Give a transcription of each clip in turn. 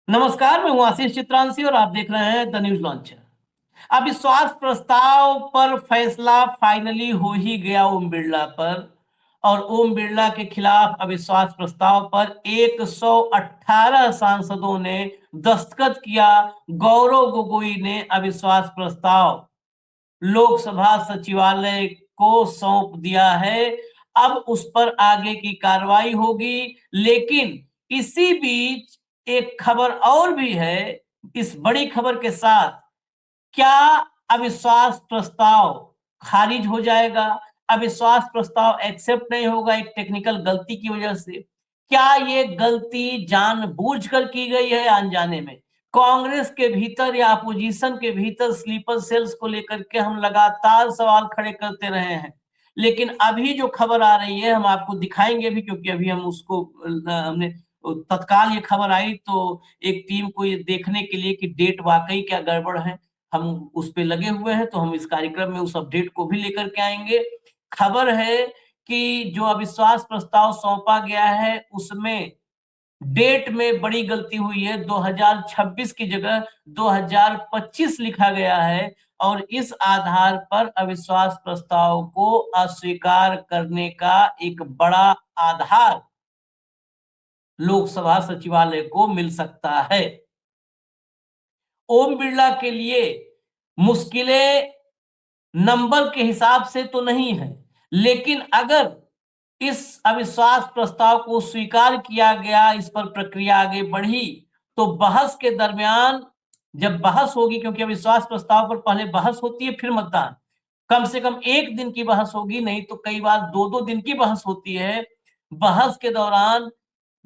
नमस्कार, मैं हूं आशीष चित्रांशी और आप देख रहे हैं द न्यूज लॉन्चर। अविश्वास प्रस्ताव पर फैसला फाइनली हो ही गया ओम बिरला पर। और ओम बिरला के खिलाफ अविश्वास प्रस्ताव पर 118 सांसदों ने दस्तखत किया। गौरव गोगोई ने अविश्वास प्रस्ताव लोकसभा सचिवालय को सौंप दिया है। अब उस पर आगे की कार्रवाई होगी। लेकिन इसी बीच एक खबर और भी है। इस बड़ी खबर के साथ क्या अविश्वास प्रस्ताव खारिज हो जाएगा? अविश्वास प्रस्ताव एक्सेप्ट नहीं होगा एक टेक्निकल गलती की वजह से। क्या ये गलती जानबूझकर की गई है अनजाने में? कांग्रेस के भीतर या अपोजिशन के भीतर स्लीपर सेल्स को लेकर के हम लगातार सवाल खड़े करते रहे हैं। लेकिन अभी जो खबर आ रही है हम आपको दिखाएंगे भी, क्योंकि अभी हम उसको हमने तत्काल ये खबर आई तो एक टीम को ये देखने के लिए कि डेट वाकई क्या गड़बड़ है, हम उस पे लगे हुए हैं। तो हम इस कार्यक्रम में उस अपडेट को भी लेकर के आएंगे। खबर है कि जो अविश्वास प्रस्ताव सौंपा गया है उसमें डेट में बड़ी गलती हुई है। 2026 की जगह 2025 लिखा गया है और इस आधार पर अविश्वास प्रस्ताव को अस्वीकार करने का एक बड़ा आधार लोकसभा सचिवालय को मिल सकता है। ओम बिरला के लिए मुश्किलें नंबर के हिसाब से तो नहीं है, लेकिन अगर इस अविश्वास प्रस्ताव को स्वीकार किया गया, इस पर प्रक्रिया आगे बढ़ी, तो बहस के दरमियान जब बहस होगी, क्योंकि अविश्वास प्रस्ताव पर पहले बहस होती है फिर मतदान, कम से कम 1 दिन की बहस होगी, नहीं तो कई बार 2-2 दिन की बहस होती है। बहस के दौरान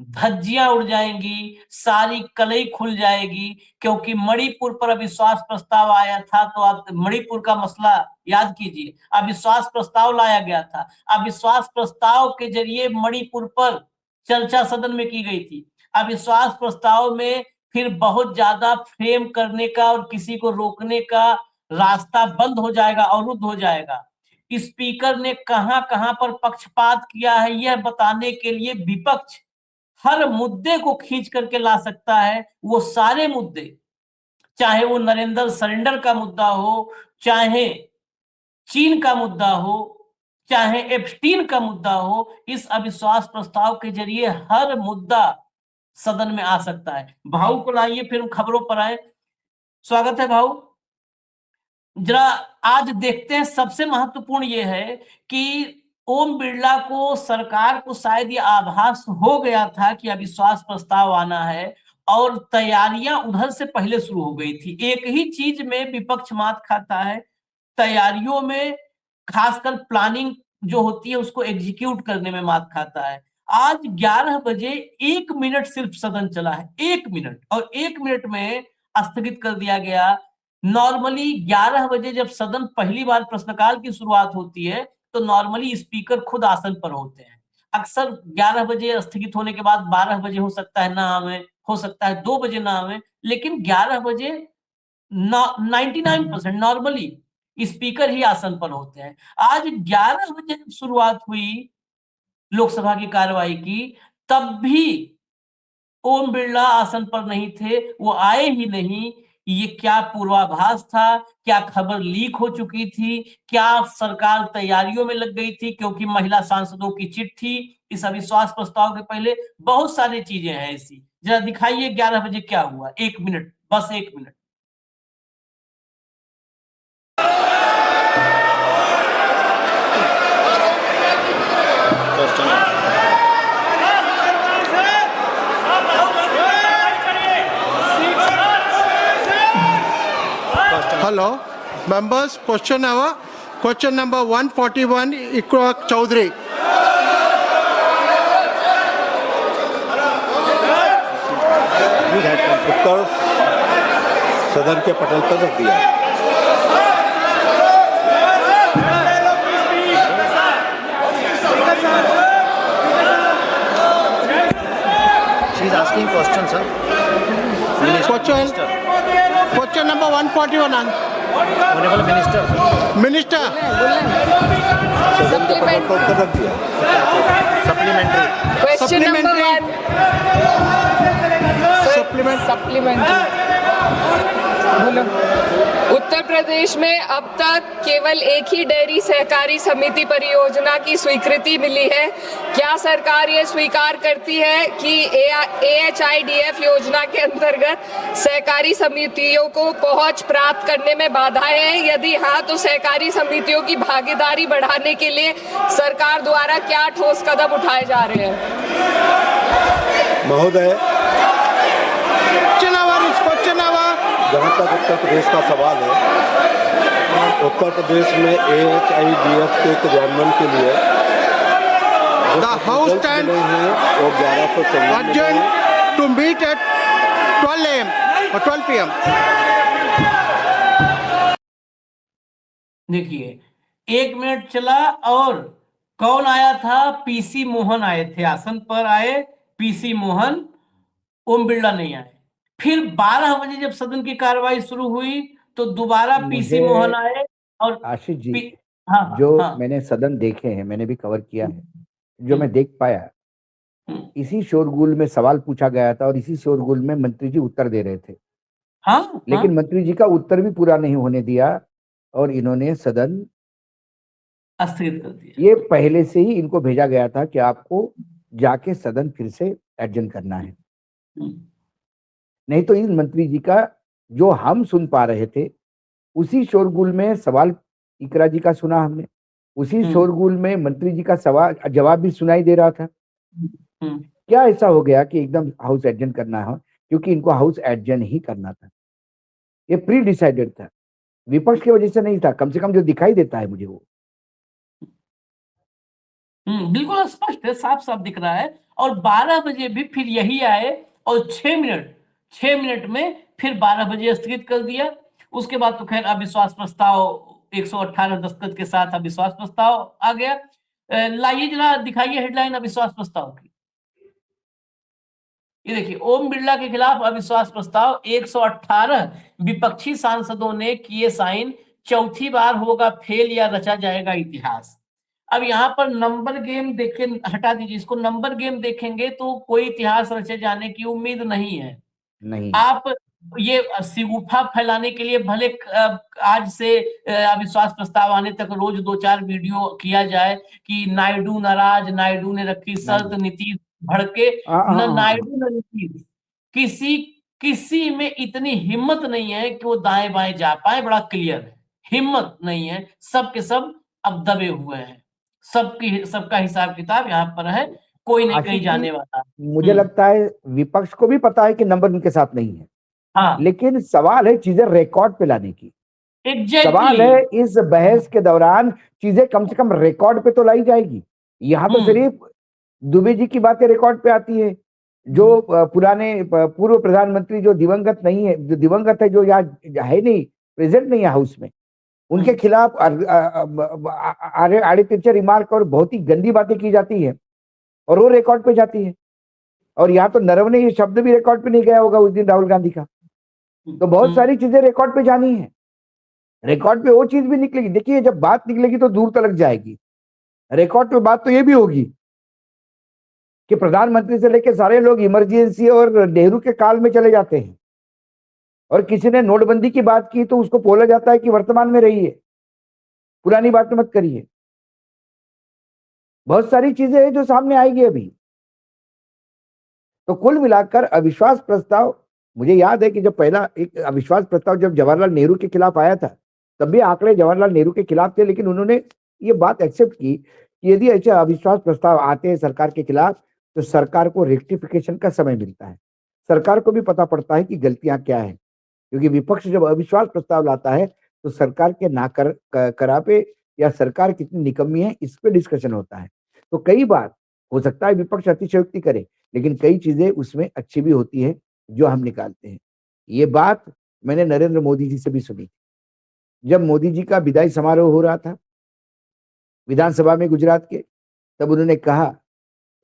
धज्जियां उड़ जाएंगी, सारी कलई खुल जाएगी, क्योंकि मणिपुर पर अविश्वास प्रस्ताव आया था। तो आप मणिपुर का मसला याद कीजिए, अविश्वास प्रस्ताव लाया गया था। अविश्वास प्रस्ताव के जरिए मणिपुर पर चर्चा सदन में की गई थी। अविश्वास प्रस्ताव में फिर बहुत ज्यादा फ्रेम करने का और किसी को रोकने का रास्ता बंद हो जाएगा, अवरुद्ध हो जाएगा। स्पीकर ने कहां-कहां पर पक्षपात किया है यह बताने के लिए विपक्ष हर मुद्दे को खींच करके ला सकता है। वो सारे मुद्दे, चाहे वो नरेंद्र सरेंडर का मुद्दा हो, चाहे चीन का मुद्दा हो, चाहे एप्स्टीन का मुद्दा हो, इस अविश्वास प्रस्ताव के जरिए हर मुद्दा सदन में आ सकता है। भाऊ को लाइए, फिर हम खबरों पर आए। स्वागत है भाऊ। जरा आज देखते हैं, सबसे महत्वपूर्ण ये है कि ओम बिरला को, सरकार को शायद ये आभास हो गया था कि अविश्वास प्रस्ताव आना है और तैयारियां उधर से पहले शुरू हो गई थी। एक ही चीज में विपक्ष मात खाता है, तैयारियों में, खासकर प्लानिंग जो होती है उसको एग्जीक्यूट करने में मात खाता है। आज 11 बजे 1 मिनट सिर्फ सदन चला है, 1 मिनट, और 1 मिनट में स्थगित कर दिया गया। नॉर्मली 11 बजे जब सदन पहली बार प्रश्नकाल की शुरुआत होती है तो नॉर्मली स्पीकर खुद आसन पर होते हैं। अक्सर 11 बजे स्थगित होने के बाद 12 बजे हो सकता है ना आवे, हो सकता है 2 बजे ना आवे, लेकिन 11 बजे 99% नॉर्मली स्पीकर ही आसन पर होते हैं। आज 11 बजे जब शुरुआत हुई लोकसभा की कार्रवाई की, तब भी ओम बिरला आसन पर नहीं थे, वो आए ही नहीं। ये क्या पूर्वाभास था? क्या खबर लीक हो चुकी थी? क्या सरकार तैयारियों में लग गई थी क्योंकि महिला सांसदों की चिट्ठी इस अविश्वास प्रस्ताव के पहले? बहुत सारी चीजें हैं ऐसी। जरा दिखाइए 11 बजे क्या हुआ। 1 मिनट, बस 1 minute. Hello, members. Question number 141, Iqra Chaudhary. उत्तर सदन के पटल पर रख दिया। She is asking question, sir. Question number 141. Honorable Minister. Minister. सदन के पटल पर उत्तर रख दिया। Supplementary. Question number 1. supplement. बोलो। उत्तर प्रदेश में अब तक केवल एक ही डेयरी सहकारी समिति परियोजना की स्वीकृति मिली है। क्या सरकार ये स्वीकार करती है कि AHIDF योजना के अंतर्गत सहकारी समितियों को पहुंच प्राप्त करने में बाधाएं हैं? यदि हाँ, तो सहकारी समितियों की भागीदारी बढ़ाने के लिए सरकार द्वारा क्या ठोस कदम उठाए जा रहे हैं? महोदय, Question hour. जहाँ तक उत्तर प्रदेश का सवाल है, उत्तर प्रदेश में AHIDF के क्रियान्वयन के लिए The House stands वो 1194 adjourned to meet at 12 a.m. or 12 p.m. देखिए, 1 मिनट चला और कौन आया था? पीसी मोहन आए थे, आसन पर आए पीसी मोहन, ओम बिरला नहीं आए। फिर 12 बजे जब सदन की कार्रवाई शुरू हुई तो दोबारा पीसी मोहन आए और आशीष जी, हाँ, जो हाँ, मैंने सदन देखे हैं, मैंने भी कवर किया है, जो मैं देख पाया, इसी शोरगुल में सवाल पूछा गया था और इसी शोरगुल में मंत्री जी उत्तर दे रहे थे। हाँ, लेकिन मंत्री जी का उत्तर भी पूरा नहीं होने दिया और इन्होंने सदन स्थगित कर दिया। ये पहले से ही इनको भेजा गया था कि आपको जाके सदन फिर से एडजन करना है, नहीं तो इन मंत्री जी का जो हम सुन पा रहे थे, उसी शोरगुल में सवाल इकरा जी का सुना हमने, उसी शोरगुल में मंत्री जी का सवाल जवाब भी सुनाई दे रहा था। क्या ऐसा हो गया कि एकदम हाउस एडजन करना है? क्योंकि इनको हाउस एडजन ही करना था, ये प्री डिसाइडेड था, विपक्ष की वजह से नहीं था, कम से कम जो दिखाई देता है मुझे वो। बिल्कुल स्पष्ट है, साफ साफ दिख रहा है। और 12 बजे भी फिर यही आए और 6 मिनट में फिर 12 बजे स्थगित कर दिया। उसके बाद तो खैर अविश्वास प्रस्ताव 118 दस्तखत के साथ अविश्वास प्रस्ताव आ गया। लाइए जरा दिखाइए हेडलाइन अविश्वास प्रस्ताव की। ये देखिए, ओम बिरला के खिलाफ अविश्वास प्रस्ताव, 118 विपक्षी सांसदों ने किए साइन, चौथी बार होगा फेल या रचा जाएगा इतिहास। अब यहाँ पर नंबर गेम देखें, हटा दीजिए इसको, नंबर गेम देखेंगे तो कोई इतिहास रचे जाने की उम्मीद नहीं है। नहीं, आप ये सिगुफा फैलाने के लिए भले आज से अविश्वास प्रस्ताव आने तक रोज 2-4 वीडियो किया जाए कि नायडू नाराज, नायडू ने रखी शर्त, नीतीश भड़के, न नायडू न नीतीश, किसी में इतनी हिम्मत नहीं है कि वो दाएं बाएं जा पाए। बड़ा क्लियर है, हिम्मत नहीं है, सब के सब अब दबे हुए हैं। सबका हिसाब किताब यहाँ पर है, कोई नहीं कहीं जाने वाला। मुझे लगता है विपक्ष को भी पता है कि नंबर उनके साथ नहीं है। हाँ, लेकिन सवाल है चीजें रिकॉर्ड पे लाने की। Exactly. सवाल है इस बहस के दौरान चीजें कम से कम रिकॉर्ड पे तो लाई जाएगी। यहाँ तो सिर्फ दुबे जी की बातें रिकॉर्ड पे आती है, जो पुराने पूर्व प्रधानमंत्री जो दिवंगत नहीं है, जो दिवंगत है, जो यहाँ है नहीं, प्रेजेंट नहीं है हाउस में, उनके खिलाफ आड़े तिरछे रिमार्क और बहुत ही गंदी बातें की जाती है और वो रिकॉर्ड पे जाती है। और यहाँ तो नरवने ये शब्द भी रिकॉर्ड पे नहीं गया होगा उस दिन राहुल गांधी का। तो बहुत सारी चीजें रिकॉर्ड पे जानी है, रिकॉर्ड पे वो चीज भी निकलेगी। देखिए, जब बात निकलेगी तो दूर तक जाएगी। रिकॉर्ड पे बात तो ये भी होगी कि प्रधानमंत्री से लेकर सारे लोग इमरजेंसी और नेहरू के काल में चले जाते हैं, और किसी ने नोटबंदी की बात की तो उसको बोला जाता है कि वर्तमान में रहिए, पुरानी बात मत करिए। बहुत सारी चीजें हैं जो सामने आएगी अभी। तो कुल मिलाकर अविश्वास प्रस्ताव, मुझे याद है कि जब पहला एक अविश्वास प्रस्ताव जब जवाहरलाल नेहरू के खिलाफ आया था, तब भी आंकड़े जवाहरलाल नेहरू के खिलाफ थे, लेकिन उन्होंने ये बात एक्सेप्ट की कि यदि ऐसे अविश्वास प्रस्ताव आते हैं सरकार के खिलाफ तो सरकार को रेक्टिफिकेशन का समय मिलता है, सरकार को भी पता पड़ता है कि गलतियां क्या है। क्योंकि विपक्ष जब अविश्वास प्रस्ताव लाता है तो सरकार के ना करा पे या सरकार कितनी निकम्मी है इस पे डिस्कशन होता है। तो कई बार हो सकता है विपक्ष अतिशयोक्ति करे, लेकिन कई चीजें उसमें अच्छी भी होती है जो हम निकालते हैं। ये बात मैंने नरेंद्र मोदी जी से भी सुनी जब मोदी जी का विदाई समारोह हो रहा था विधानसभा में गुजरात के, तब उन्होंने कहा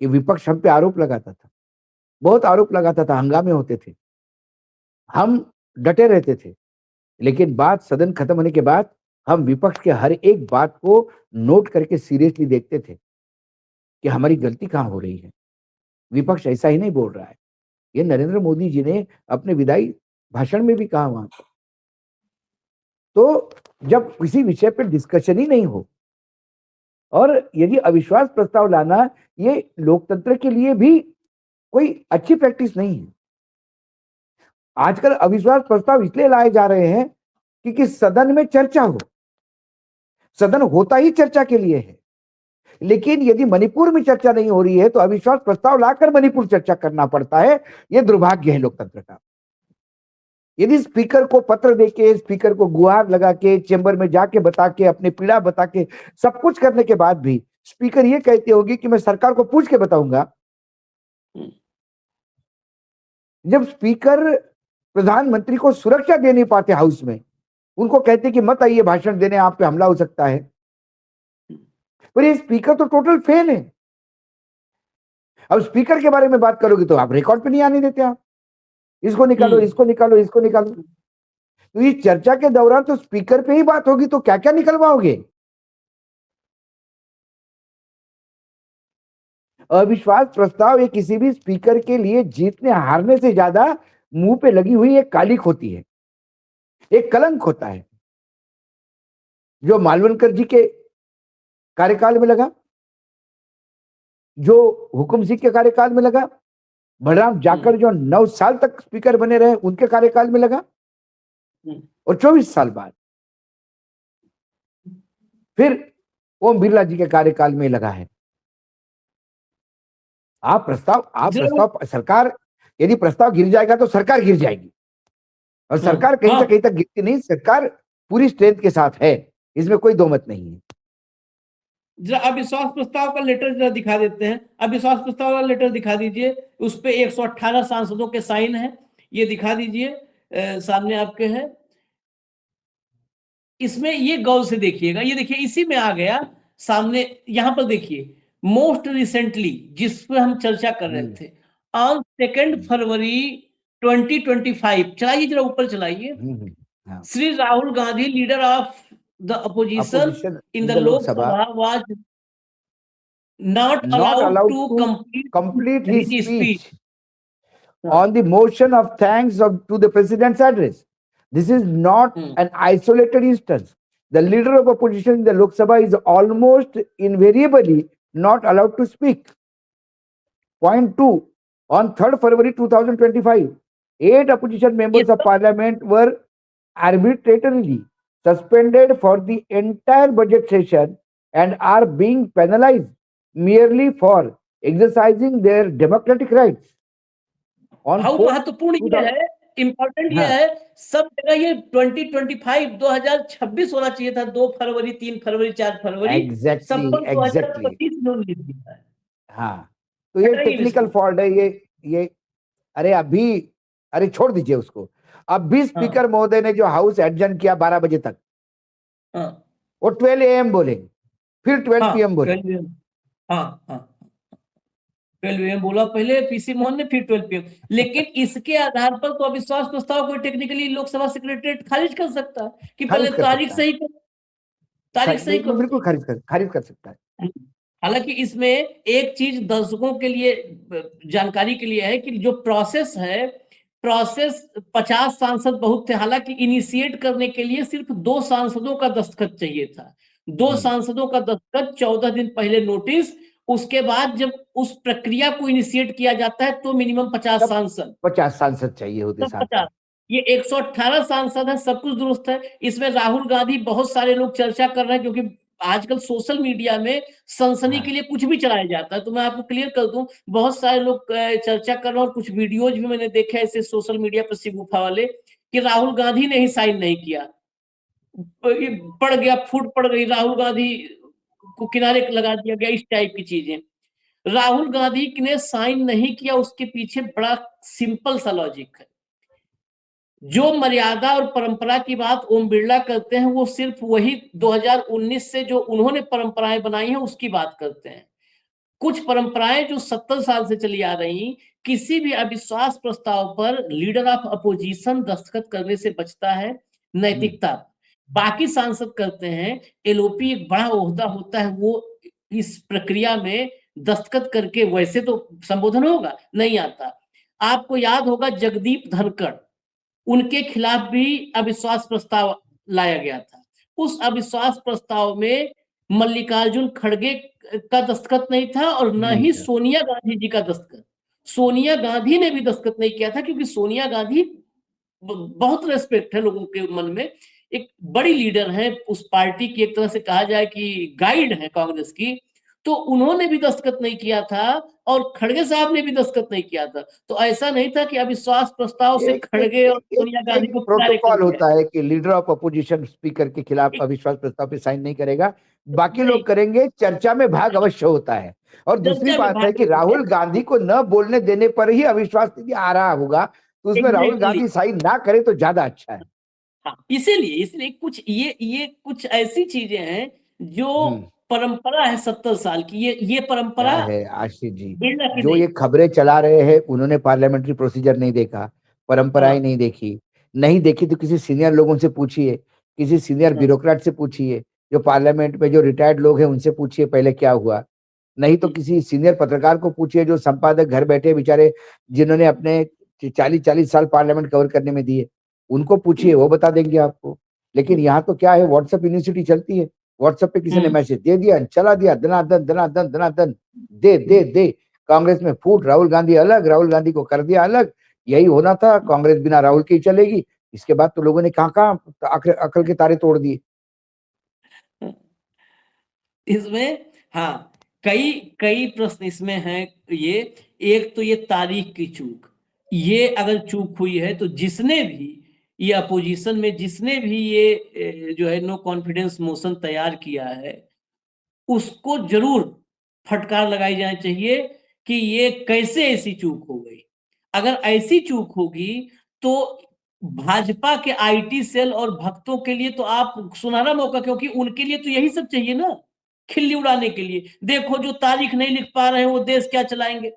कि विपक्ष हम पे आरोप लगाता था, बहुत आरोप लगाता था, हंगामे होते थे, हम डटे रहते थे, लेकिन बात सदन खत्म होने के बाद हम विपक्ष के हर एक बात को नोट करके सीरियसली देखते थे कि हमारी गलती कहाँ हो रही है। विपक्ष ऐसा ही नहीं बोल रहा है, ये नरेंद्र मोदी जी ने अपने विदाई भाषण में भी कहा वहां पर। तो जब किसी विषय पर डिस्कशन ही नहीं हो और यदि अविश्वास प्रस्ताव लाना, ये लोकतंत्र के लिए भी कोई अच्छी प्रैक्टिस नहीं है। आजकल अविश्वास प्रस्ताव इसलिए लाए जा रहे हैं क्योंकि सदन में चर्चा हो। सदन होता ही चर्चा के लिए है, लेकिन यदि मणिपुर में चर्चा नहीं हो रही है तो अविश्वास प्रस्ताव लाकर मणिपुर चर्चा करना पड़ता है। यह दुर्भाग्य है लोकतंत्र का। यदि स्पीकर को पत्र देके, स्पीकर को गुहार लगा के, चेंबर में जाके बता के, अपने पीड़ा बता के, सब कुछ करने के बाद भी स्पीकर ये कहते होगी कि मैं सरकार को पूछ के बताऊंगा, जब स्पीकर प्रधानमंत्री को सुरक्षा दे नहीं पाते हाउस में, उनको कहते कि मत आइए भाषण देने, आप पे हमला हो सकता है, पर ये स्पीकर तो टोटल फेल है। अब स्पीकर के बारे में बात करोगे तो आप रिकॉर्ड पे नहीं आने देते, आप इसको निकालो, इसको निकालो, इसको निकालो। तो इस चर्चा के दौरान तो स्पीकर पे ही बात होगी, तो क्या क्या निकलवाओगे? अविश्वास प्रस्ताव ये किसी भी स्पीकर के लिए जीतने हारने से ज्यादा मुंह पे लगी हुई एक कालिक होती है, एक कलंक होता है, जो मालवणकर जी के कार्यकाल में लगा, जो हुकुम सिंह के कार्यकाल में लगा, बलराम जाखड़ जो 9 साल तक स्पीकर बने रहे उनके कार्यकाल में लगा, और 24 साल बाद फिर ओम बिरला जी के कार्यकाल में लगा है। आप प्रस्ताव सरकार, यदि प्रस्ताव गिर जाएगा तो सरकार गिर जाएगी, और सरकार कहीं से कहीं तक गिरती नहीं, सरकार पूरी स्ट्रेंथ के साथ है, इसमें कोई दो मत नहीं है। जरा अविश्वास प्रस्ताव का लेटर जरा दिखा देते हैं। अविश्वास प्रस्ताव का लेटर दिखा दीजिए, उस पे 118 सांसदों के साइन है, ये दिखा दीजिए, सामने आपके है। इसमें ये गौर से देखिएगा, ये देखिए इसी में आ गया सामने, यहां पर देखिए मोस्ट रिसेंटली जिस पर हम चर्चा कर रहे थे, ऑन 2 फरवरी 2025, चलाइए जरा ऊपर चलाइए। Shri Rahul Gandhi, leader of the opposition in the Lok Sabha, was not allowed to complete his speech on the motion of thanks to the president's address. This is not an isolated instance. The leader of opposition in the Lok Sabha is almost invariably not allowed to speak. Point 2. On 3rd February 2025, 8 opposition members of parliament were arbitrarily suspended for the entire budget session and are being penalized merely for exercising their democratic rights. बहुत महत्वपूर्ण ये है, important ये है, सब जगह ये 2025 होना चाहिए था, 2 फरवरी, 3 फरवरी, 4 फरवरी, सब पर 2025 में लिख दिया है। हाँ, तो ये टेक्निकल फॉल्ट है, ये अरे छोड़ दीजिए उसको। अब भी स्पीकर महोदय ने जो हाउस एडजर्न किया 12 बजे तक, वो 12 AM बोलेंगे, फिर 12 PM बोलेंगे। 12 AM बोला पहले पीसी मोहन ने, फिर 12 PM। लेकिन इसके आधार पर तो अविश्वास प्रस्ताव को टेक्निकली लोकसभा सेक्रेटरीट खारिज कर सकता है कि पहले तारीख सही कर, बिल्कुल खारिज कर सकता है। हालांकि इसमें एक चीज दर्शकों के लिए जानकारी के लिए है कि जो प्रोसेस है, 50 सांसद बहुत थे, हालांकि इनिशिएट करने के लिए सिर्फ 2 सांसदों का दस्तखत चाहिए था। 2 सांसदों का दस्तखत, 14 दिन पहले नोटिस, उसके बाद जब उस प्रक्रिया को इनिशिएट किया जाता है तो मिनिमम 50 सांसद चाहिए होते। 50, ये 118 सांसद है, सब कुछ दुरुस्त है। इसमें राहुल गांधी, बहुत सारे लोग चर्चा कर रहे हैं, क्योंकि आजकल सोशल मीडिया में सनसनी के लिए कुछ भी चलाया जाता है। तो मैं आपको क्लियर कर दूं, बहुत सारे लोग चर्चा कर रहे हैं, और कुछ वीडियोज भी मैंने देखे ऐसे सोशल मीडिया पर शिगुफा वाले, कि राहुल गांधी ने ही साइन नहीं किया, पड़ गया, फूट पड़ गई, राहुल गांधी को किनारे लगा दिया गया, इस टाइप की चीजें। राहुल गांधी ने साइन नहीं किया, उसके पीछे बड़ा सिंपल सा लॉजिक है। जो मर्यादा और परंपरा की बात ओम बिरला करते हैं, वो सिर्फ वही 2019 से जो उन्होंने परंपराएं बनाई हैं उसकी बात करते हैं। कुछ परंपराएं जो 70 साल से चली आ रही, किसी भी अविश्वास प्रस्ताव पर लीडर ऑफ अपोजिशन दस्तखत करने से बचता है, नैतिकता। बाकी सांसद करते हैं, एलओपी एक बड़ा ओहदा होता है, वो इस प्रक्रिया में दस्तखत करके, वैसे तो संबोधन होगा, नहीं आता। आपको याद होगा जगदीप धनखड़, उनके खिलाफ भी अविश्वास प्रस्ताव लाया गया था। उस अविश्वास प्रस्ताव में मल्लिकार्जुन खड़गे का दस्तखत नहीं था और न नहीं ही था। सोनिया गांधी जी का दस्तखत। सोनिया गांधी ने भी दस्तखत नहीं किया था, क्योंकि सोनिया गांधी बहुत रेस्पेक्ट है लोगों के मन में, एक बड़ी लीडर है उस पार्टी की, एक तरह से कहा जाए कि गाइड है कांग्रेस की, तो उन्होंने भी दस्तखत नहीं किया था और खड़गे साहब ने भी दस्तखत नहीं किया था। तो ऐसा नहीं था कि अविश्वास प्रस्ताव से खड़गे और सोनिया गांधी को किनारे कर प्रोटोकॉल दिया। होता है कि लीडर ऑफ अपोजिशन स्पीकर के खिलाफ अविश्वास प्रस्ताव पे साइन नहीं करेगा, बाकी नहीं। लोग करेंगे, चर्चा में भाग अवश्य होता है। और दूसरी चर्चा में बात है भाग कि होता है। राहुल गांधी को न बोलने देने पर ही अविश्वास यदि आ रहा होगा तो उसमें राहुल Exactly. गांधी साइन ना करे तो ज्यादा अच्छा है। हाँ, इसीलिए कुछ ये कुछ ऐसी चीजें हैं जो परंपरा है 70 साल की, ये परंपरा क्या है आशीष जी, बिरला की जो नहीं। ये खबरें चला रहे हैं उन्होंने पार्लियामेंट्री प्रोसीजर नहीं देखा, परंपराएं हाँ, नहीं देखी, नहीं देखी तो किसी सीनियर लोगों से पूछिए, किसी सीनियर हाँ, ब्यूरोक्रेट से पूछिए, जो पार्लियामेंट में जो रिटायर्ड लोग हैं उनसे पूछिए पहले क्या हुआ, नहीं तो किसी सीनियर पत्रकार को पूछिए जो संपादक घर बैठे बेचारे जिन्होंने अपने 40-40 साल पार्लियामेंट कवर करने में दिए, उनको पूछिए, वो बता देंगे आपको। लेकिन यहाँ तो क्या है, व्हाट्सएप यूनिवर्सिटी चलती है, व्हाट्सएप पे किसी ने मैसेज दे दिया, चला दिया, धनाधन धनाधन धनाधन, दे दे दे। कांग्रेस में फूट, राहुल गांधी अलग, राहुल गांधी को कर दिया अलग, यही होना था, कांग्रेस बिना राहुल के ही चलेगी। इसके बाद तो लोगों ने कहाँ कहाँ अकल के तारे तोड़ दिए। इसमें हाँ, कई कई प्रश्न इसमें हैं। ये एक तो ये तारीख की चूक, ये अगर चूक हुई है तो जिसने भी ये अपोजिशन में जिसने भी ये जो है नो कॉन्फिडेंस मोशन तैयार किया है, उसको जरूर फटकार लगाई जानी चाहिए कि ये कैसे ऐसी चूक हो गई। अगर ऐसी चूक होगी तो भाजपा के आईटी सेल और भक्तों के लिए तो आप सुनहरा मौका, क्योंकि उनके लिए तो यही सब चाहिए ना, खिल्ली उड़ाने के लिए। देखो जो तारीख नहीं लिख पा रहे हैं वो देश क्या चलाएंगे,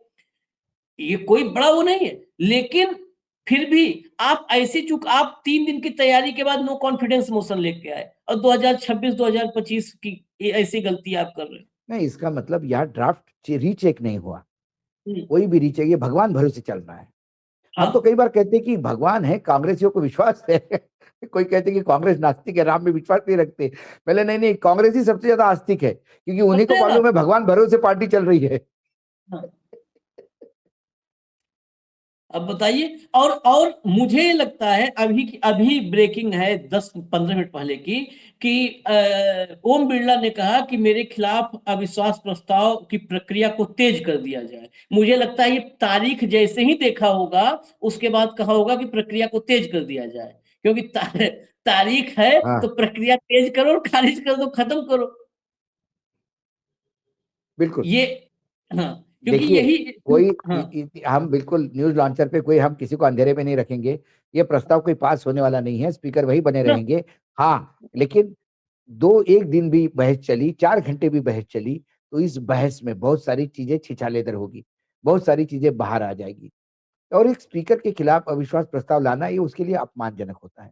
ये कोई बड़ा वो नहीं है। लेकिन फिर भी आप ऐसी चूक, आप 3 दिन की तैयारी के बाद नो कॉन्फिडेंस मोशन लेके आए और 2026-2025 की ऐसी गलती आप कर रहे हो। नहीं, इसका मतलब यहाँ ड्राफ्ट रीचेक नहीं हुआ, हम्म, कोई भी रीचेक, ये भगवान भरोसे चल रहा है। हम तो हाँ, कई बार कहते हैं कि भगवान है, कांग्रेसियों को विश्वास है। कोई कहते हैं कि कांग्रेस नास्तिक है, राम में विश्वास नहीं रखते। पहले नहीं, कांग्रेस ही सबसे ज्यादा आस्तिक है, क्योंकि उन्हीं को सबसे ज्यादा। मालूम है भगवान भरोसे पार्टी चल रही है। हाँ। अब बताइए, और मुझे लगता है अभी ब्रेकिंग है 10-15 मिनट पहले की, कि ओम बिरला ने कहा कि मेरे खिलाफ अविश्वास प्रस्ताव की प्रक्रिया को तेज कर दिया जाए। मुझे लगता है ये तारीख जैसे ही देखा होगा उसके बाद कहा होगा कि प्रक्रिया को तेज कर दिया जाए, क्योंकि तारीख है हाँ, तो प्रक्रिया तेज करो और खारिज कर दो, खत्म करो बिल्कुल। ये। हाँ, क्योंकि देखिए, यही। कोई हाँ, हम बिल्कुल न्यूज लॉन्चर पे कोई हम किसी को अंधेरे में नहीं रखेंगे। ये प्रस्ताव कोई पास होने वाला नहीं है, स्पीकर वही बने रहेंगे। हाँ, लेकिन 1 दिन भी बहस चली, 4 घंटे भी बहस चली, तो इस बहस में बहुत सारी चीजें छिछालेदर होगी, बहुत सारी चीजें बाहर आ जाएगी। और एक स्पीकर के खिलाफ अविश्वास प्रस्ताव लाना ये उसके लिए अपमानजनक होता है।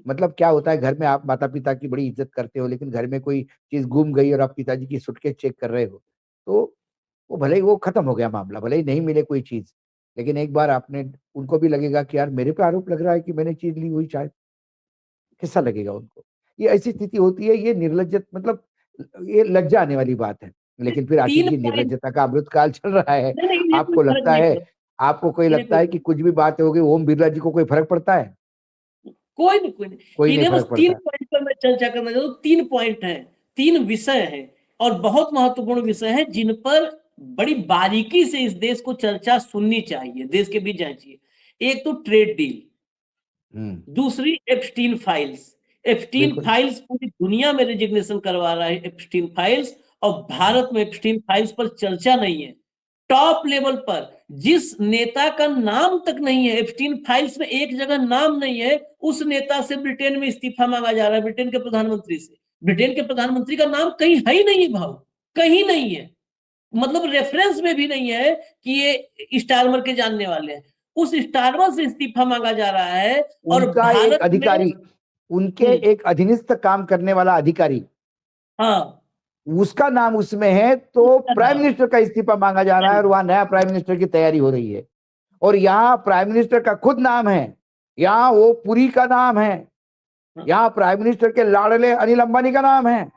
मतलब क्या होता है, घर में आप माता पिता की बड़ी इज्जत करते हो, लेकिन घर में कोई चीज गुम गई और आप पिताजी की सूटकेस चेक कर रहे हो, तो वो भले ही वो खत्म हो गया मामला, भले ही नहीं मिले कोई चीज, लेकिन एक बार आपने, उनको भी लगेगा कि यार मेरे पे आरोप लग रहा है कि मैंने चीज ली हुई, शायद कैसा लगेगा उनको। ये ऐसी स्थिति होती है, ये निर्लज्जत, मतलब ये लज्जा आने वाली बात है। लेकिन फिर आशीष 3 जी, पॉइंट। निर्लज्जता का अमृतकाल चल रहा है। नहीं नहीं, इन्हें कोई आपको फर्क लगता नहीं है, पड़ता। आपको कोई इन्हें लगता है कि कुछ भी बात होगी ओम बिरला जी को कोई फर्क पड़ता है? कोई नहीं। कोई नहीं इन्हें बस फर्क 3 पड़ता। पॉइंट पर मैं चर्चा करना चाहता हूँ। 3 पॉइंट हैं, 3 विषय हैं और बहुत महत्वपूर्ण विषय हैं, जिन पर बड़ी बारीकी से इस देश को चर्चा सुननी चाहिए, देश के बीच जानी चाहिए। एक तो ट्रेड डील, दूसरी एप्स्टीन फाइल्स। एप्स्टीन बिल्कुल। फाइल्स पूरी दुनिया में रेजिग्नेशन करवा रहा है एप्स्टीन फाइल्स, और भारत में एप्स्टीन फाइल्स पर चर्चा नहीं है। टॉप लेवल पर जिस नेता का नाम तक नहीं है, एप्स्टीन फाइल्स में एक जगह नाम नहीं है, उस नेता से ब्रिटेन में इस्तीफा मांगा जा रहा है, ब्रिटेन के प्रधानमंत्री से। ब्रिटेन के प्रधानमंत्री का नाम कहीं है ही नहीं है भाव, कहीं नहीं है, मतलब रेफरेंस में भी नहीं है कि ये स्टारमर के जानने वाले हैं। उस स्टारमर से इस्तीफा मांगा जा रहा है और उनका एक भारत में। अधिकारी, उनके एक अधीनस्थ काम करने वाला अधिकारी, हाँ, उसका नाम उसमें है, तो प्राइम मिनिस्टर का इस्तीफा मांगा जा रहा है और वहां नया प्राइम मिनिस्टर की तैयारी हो रही है। और यहाँ प्राइम मिनिस्टर का खुद नाम है, यहाँ वो पुरी का नाम है, यहाँ प्राइम मिनिस्टर के लाडले अनिल अंबानी का नाम है,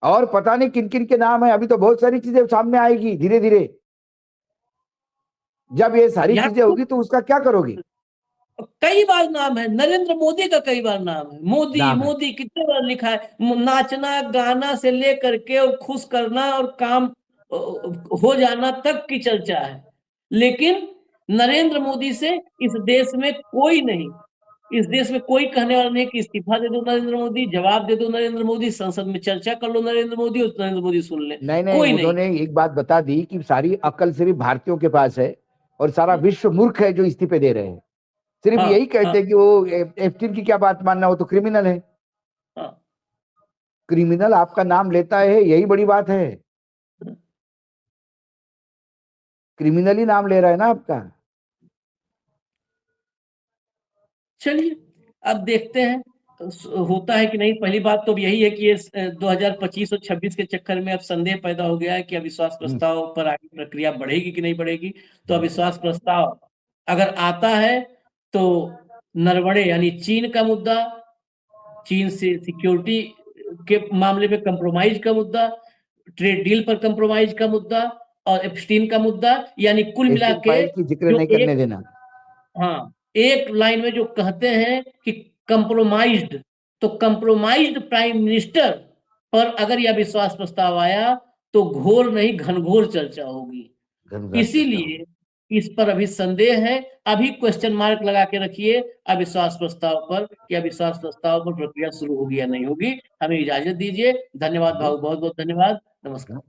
और पता नहीं किन किन के नाम है। अभी तो बहुत सारी चीजें सामने आएगी धीरे धीरे। जब ये सारी चीजें होगी तो उसका क्या करोगे? कई बार नाम है, नरेंद्र मोदी का कई बार नाम है, मोदी नाम है। मोदी कितने बार लिखा है। नाचना गाना से लेकर के और खुश करना और काम हो जाना तक की चर्चा है, लेकिन नरेंद्र मोदी से इस देश में कोई नहीं, इस देश में कोई कहने वाला नहीं कि इस्तीफा दे दो नरेंद्र मोदी, जवाब दे दो नरेंद्र मोदी, संसद में चर्चा कर लो नरेंद्र मोदी और नरेंद्र मोदी सुन ले। नहीं, उन्होंने एक बात बता दी कि सारी अकल सिर्फ भारतीयों के पास है और सारा विश्व मूर्ख है जो इस्तीफे दे रहे हैं। सिर्फ यही कहते हैं कि वो F-15 की क्या बात मानना, वो तो क्रिमिनल है। क्रिमिनल आपका नाम लेता है, यही बड़ी बात है। क्रिमिनल ही नाम ले रहा है ना आपका। चलिए अब देखते हैं होता है कि नहीं। पहली बात तो यही है कि ये 2025 और 26 के चक्कर में अब संदेह पैदा हो गया है कि अविश्वास प्रस्ताव पर आगे प्रक्रिया बढ़ेगी कि नहीं बढ़ेगी। तो अविश्वास प्रस्ताव अगर आता है तो नरवणे यानी चीन का मुद्दा, चीन से सिक्योरिटी के मामले में कंप्रोमाइज का मुद्दा, ट्रेड डील पर कंप्रोमाइज का मुद्दा और एप्स्टीन का मुद्दा, यानी कुल मिला के जिक्र नहीं करने देना। हाँ, एक लाइन में जो कहते हैं कि कंप्रोमाइज्ड, तो कंप्रोमाइज्ड प्राइम मिनिस्टर पर अगर यह विश्वास प्रस्ताव आया तो घोर नहीं घनघोर चर्चा होगी। इसीलिए इस पर अभी संदेह है। अभी क्वेश्चन मार्क लगा के रखिए अविश्वास प्रस्ताव पर कि अविश्वास प्रस्ताव पर प्रक्रिया शुरू होगी या नहीं होगी। हमें इजाजत दीजिए। धन्यवाद भाऊ, बहुत बहुत धन्यवाद। नमस्कार।